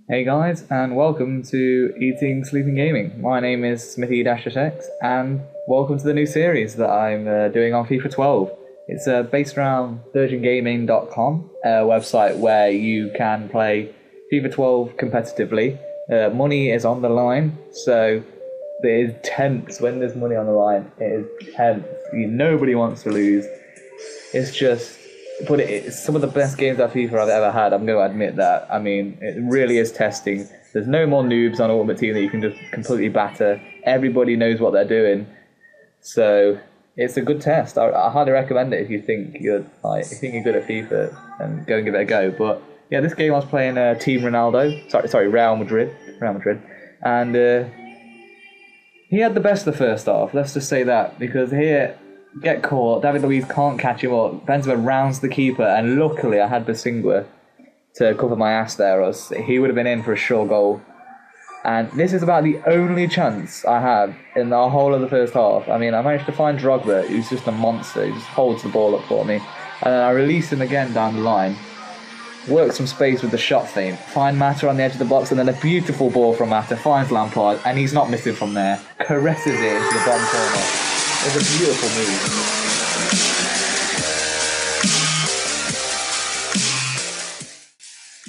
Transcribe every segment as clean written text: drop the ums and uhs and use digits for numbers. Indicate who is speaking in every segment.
Speaker 1: Hey guys, and welcome to Eating Sleeping Gaming. My name is Smithy-X, and welcome to the new series that I'm doing on FIFA 12. It's based around virgingaming.com, a website where you can play FIFA 12 competitively. Money is on the line, so it is tense when there's money on the line. It is tense. Nobody wants to lose. It's just, but it's some of the best games of FIFA I've ever had. I'm going to admit that. I mean, it really is testing. There's no more noobs on Ultimate Team that you can just completely batter. Everybody knows what they're doing, so it's a good test. I highly recommend it if you think you're good at FIFA, and go and give it a go. But yeah, this game I was playing Team Ronaldo. Sorry, Real Madrid, and he had the best of the first half. Let's just say that, because here, get caught, David Luiz can't catch him up, Benzema rounds the keeper, and luckily I had Basingua to cover my ass there, or he would have been in for a sure goal. And this is about the only chance I had in the whole of the first half. I mean, I managed to find Drogba, who's just a monster, he just holds the ball up for me, and then I release him again down the line, work some space with the shot feint, find Mata on the edge of the box, and then a beautiful ball from Mata finds Lampard, and he's not missing from there, caresses it into the bottom corner. It's a beautiful move.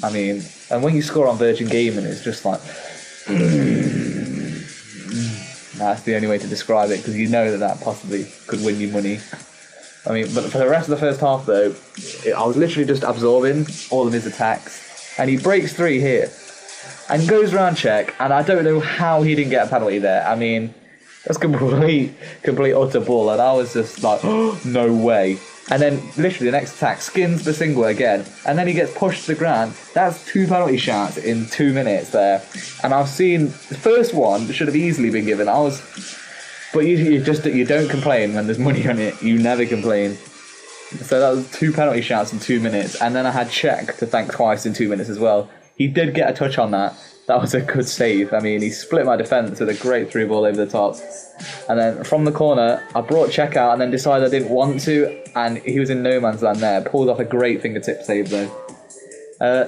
Speaker 1: I mean, and when you score on Virgin Gaming, it's just like... That's the only way to describe it, because you know that possibly could win you money. I mean, but for the rest of the first half, though, I was literally just absorbing all of his attacks. And he breaks three here, and goes round check, and I don't know how he didn't get a penalty there. I mean... That's complete utter bull, and I was just like, oh, no way. And then, literally, the next attack, skins Basingua again, and then he gets pushed to the ground. That's 2 penalty shots in 2 minutes there. And I've seen, the first one should have easily been given. But you don't complain when there's money on it. You never complain. So that was 2 penalty shots in 2 minutes, and then I had Czech to thank twice in 2 minutes as well. He did get a touch on that. That was a good save. I mean, he split my defence with a great through ball over the top. And then from the corner, I brought Czech out and then decided I didn't want to. And he was in no man's land there. Pulled off a great fingertip save though.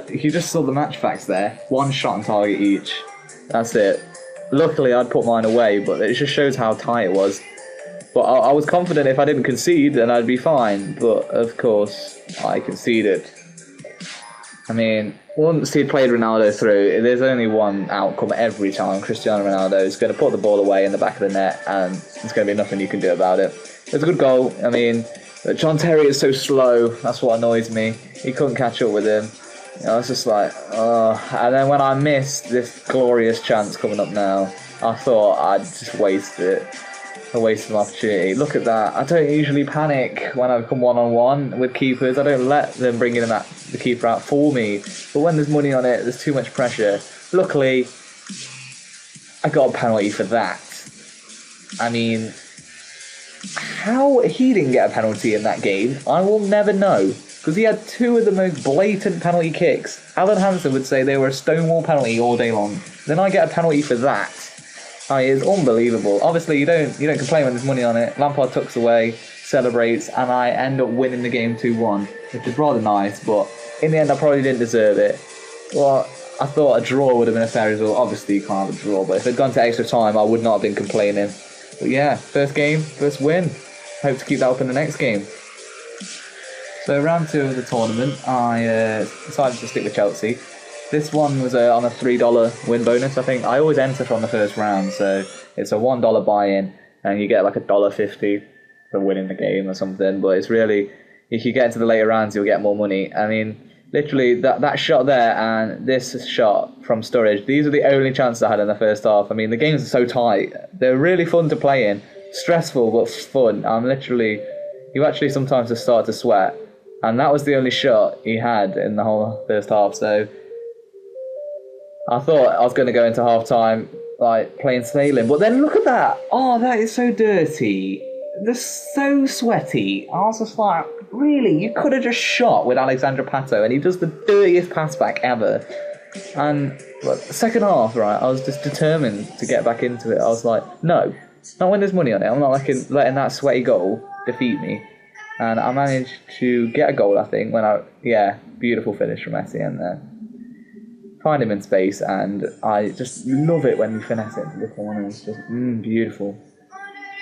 Speaker 1: You just saw the match facts there. 1 shot on target each. That's it. Luckily, I'd put mine away, but it just shows how tight it was. But I was confident if I didn't concede, then I'd be fine. But of course, I conceded. I mean, once he'd played Ronaldo through, there's only one outcome every time. Cristiano Ronaldo is going to put the ball away in the back of the net, and there's going to be nothing you can do about it. It's a good goal. I mean, John Terry is so slow. That's what annoys me. He couldn't catch up with him. I was just like, oh. And then when I missed this glorious chance coming up now, I thought I'd just waste it. A waste of an opportunity. Look at that. I don't usually panic when I come one-on-one with keepers. I don't let them bring in the keeper out for me. But when there's money on it, there's too much pressure. Luckily, I got a penalty for that. I mean, how he didn't get a penalty in that game, I will never know. Because he had 2 of the most blatant penalty kicks. Alan Hansen would say they were a stonewall penalty all day long. Then I get a penalty for that. It's unbelievable. Obviously, you don't complain when there's money on it. Lampard tucks away, celebrates, and I end up winning the game 2-1, which is rather nice, but in the end, I probably didn't deserve it. Well, I thought a draw would have been a fair result. Obviously, you can't have a draw, but if it had gone to extra time, I would not have been complaining. But yeah, first game, first win. Hope to keep that up in the next game. So round 2 of the tournament, I decided to stick with Chelsea. This one was on a $3 win bonus, I think. I always enter from the first round, so it's a $1 buy-in, and you get like $1.50 for winning the game or something. But it's really, if you get into the later rounds, you'll get more money. I mean, literally, that shot there and this shot from Sturridge, these are the only chances I had in the first half. I mean, the games are so tight. They're really fun to play in. Stressful, but fun. You actually sometimes just start to sweat. And that was the only shot he had in the whole first half, so... I thought I was going to go into half-time, like, plain sailing. But then look at that. Oh, that is so dirty. They're so sweaty. I was just like, really? You could have just shot with Alexandra Pato, and he does the dirtiest pass back ever. And the second half, right, I was just determined to get back into it. I was like, no, not when there's money on it. I'm not letting that sweaty goal defeat me. And I managed to get a goal, I think, beautiful finish from Messi in there. find him in space, and I just love it when you finesse it into the corner. It's just beautiful.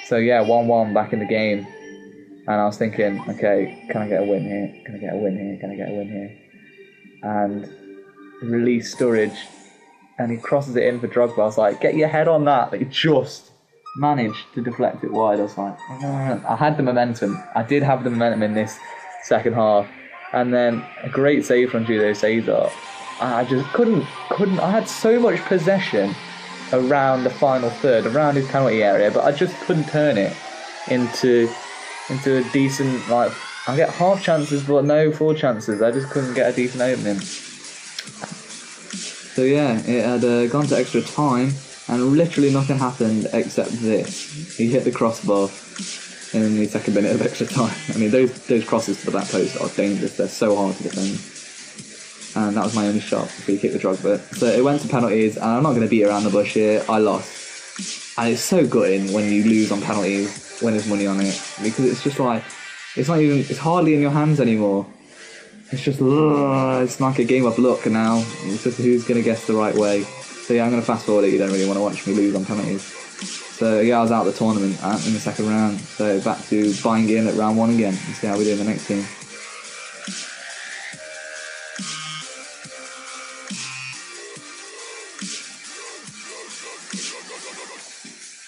Speaker 1: So yeah, 1-1 back in the game, and I was thinking, okay, can I get a win here? Can I get a win here? Can I get a win here? And release Sturridge, and he crosses it in for Drogba. I was like, get your head on that. But he just managed to deflect it wide. I was like, I had the momentum. I did have the momentum in this second half, and then a great save from Julio Cesar. I just couldn't. I had so much possession around the final third, around his penalty area, but I just couldn't turn it into a decent, like, I get half chances but no full chances. I just couldn't get a decent opening. So yeah, it had gone to extra time, and literally nothing happened except this. He hit the crossbar in the second minute of extra time. I mean, those crosses to the back post are dangerous. They're so hard to defend. And that was my only shot before he kicked the Drogba. So it went to penalties, and I'm not going to beat around the bush here. I lost. And it's so gutting when you lose on penalties, when there's money on it, because it's just like, it's hardly in your hands anymore. It's just, it's like a game of luck now. It's just who's going to guess the right way. So yeah, I'm going to fast forward it. You don't really want to watch me lose on penalties. So yeah, I was out of the tournament in the second round. So back to buying in at round 1 again and see how we do in the next game.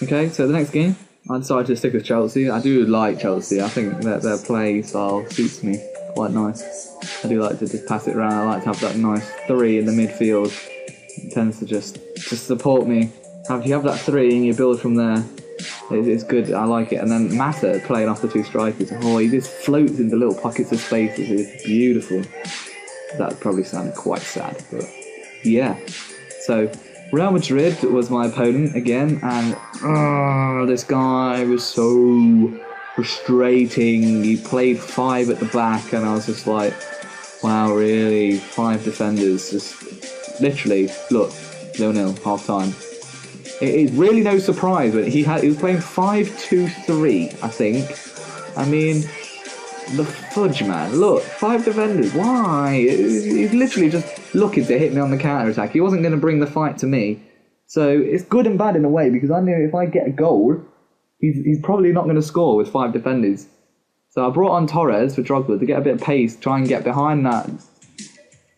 Speaker 1: Okay, so the next game, I decided to stick with Chelsea. I do like Chelsea. I think that their play style suits me quite nice. I do like to just pass it around. I like to have that nice 3 in the midfield. It tends to just support me. If you have that 3 and you build from there, it's good. I like it. And then Mata playing off the 2 strikers. Oh, he just floats into little pockets of space. It's beautiful. That probably sounded quite sad, but yeah. So Real Madrid was my opponent again, and this guy was so frustrating. He played 5 at the back, and I was just like, wow, really? 5 defenders? Just literally, look, 0-0, half time. It is really no surprise, but he was playing 5-2-3, I think. I mean, the fudge, man. Look, 5 defenders. Why? He's literally just looking to hit me on the counter attack. He wasn't going to bring the fight to me. So it's good and bad in a way, because I knew if I get a goal, he's probably not going to score with 5 defenders. So I brought on Torres for Drogba to get a bit of pace, try and get behind that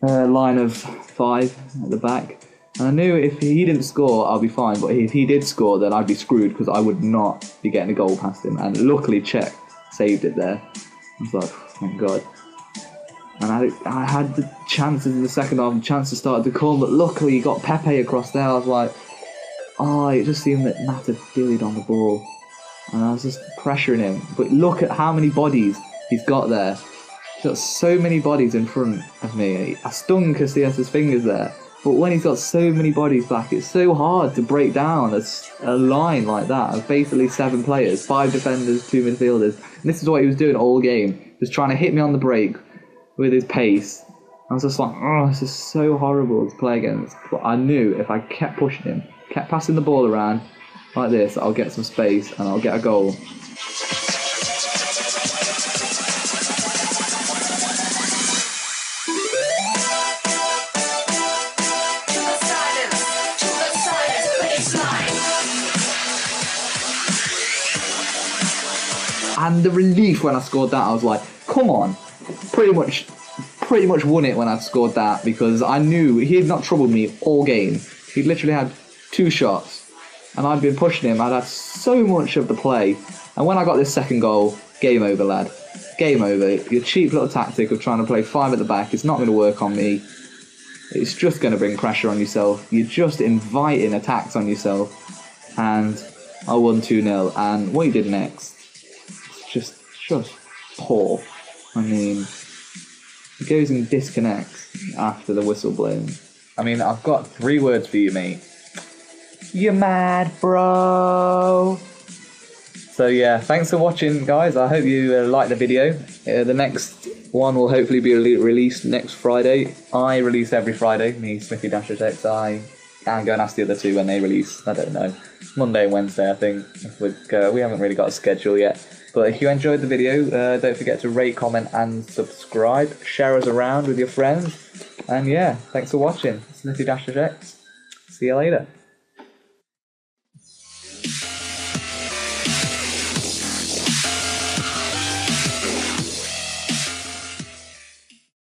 Speaker 1: line of 5 at the back. And I knew if he didn't score, I'll be fine. But if he did score, then I'd be screwed, because I would not be getting a goal past him. And luckily, Czech saved it there. I was like, thank God. And I had the chances in the second half, the chances started to come, but luckily he got Pepe across there. I was like, it just seemed that Mata dillied on the ball. And I was just pressuring him. But look at how many bodies he's got there. He's got so many bodies in front of me. I stung Casillas' fingers there. But when he's got so many bodies back, it's so hard to break down a line like that of basically 7 players, 5 defenders, 2 midfielders. And this is what he was doing all game, just trying to hit me on the break with his pace. I was just like, this is so horrible to play against. But I knew if I kept pushing him, kept passing the ball around like this, I'll get some space and I'll get a goal. And the relief when I scored that, I was like, come on. Pretty much won it when I scored that, because I knew he had not troubled me all game. He'd literally had 2 shots, and I'd been pushing him. I'd had so much of the play. And when I got this second goal, game over, lad. Game over. Your cheap little tactic of trying to play 5 at the back, it's not going to work on me. It's just going to bring pressure on yourself. You're just inviting attacks on yourself. And I won 2-0. And what he did next, just poor. I mean, he goes and disconnects after the whistle blown. I mean, I've got 3 words for you, mate. You're mad, bro. So yeah, thanks for watching, guys. I hope you liked the video. The next one will hopefully be released next Friday. I release every Friday, me, Smithy-X. I can go and ask the other 2 when they release. I don't know. Monday and Wednesday, I think. We haven't really got a schedule yet. But if you enjoyed the video, don't forget to rate, comment and subscribe. Share us around with your friends. And yeah, thanks for watching. Sniffy Dash X. See you later.